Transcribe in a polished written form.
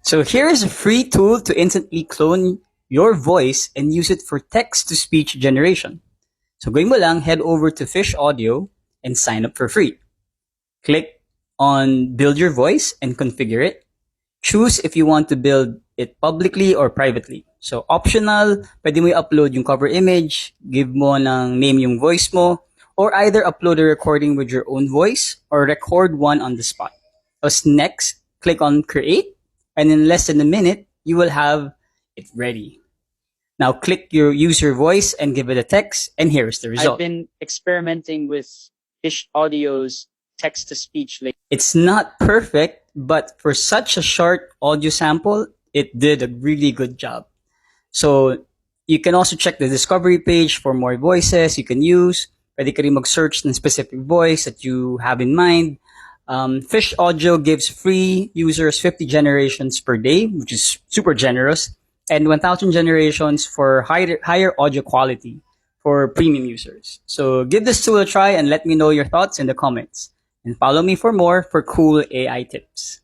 So here is a free tool to instantly clone your voice and use it for text-to-speech generation. So gawin mo lang, head over to Fish Audio and sign up for free. Click on Build Your Voice and configure it. Choose if you want to build it publicly or privately. So optional, pwede mo i-upload yung cover image, give mo ng name yung voice mo, or either upload a recording with your own voice or record one on the spot. As next, click on Create, and in less than a minute, you will have it ready. Now use your voice and give it a text, and here's the result. I've been experimenting with Fish Audio's text-to-speech. It's not perfect, but for such a short audio sample, it did a really good job. So you can also check the discovery page for more voices you can use. Pwede ka rin mag-search ng specific voice that you have in mind. Fish Audio gives free users 50 generations per day, which is super generous, and 1,000 generations for higher audio quality for premium users. So give this tool a try and let me know your thoughts in the comments. And follow me for more for cool AI tips.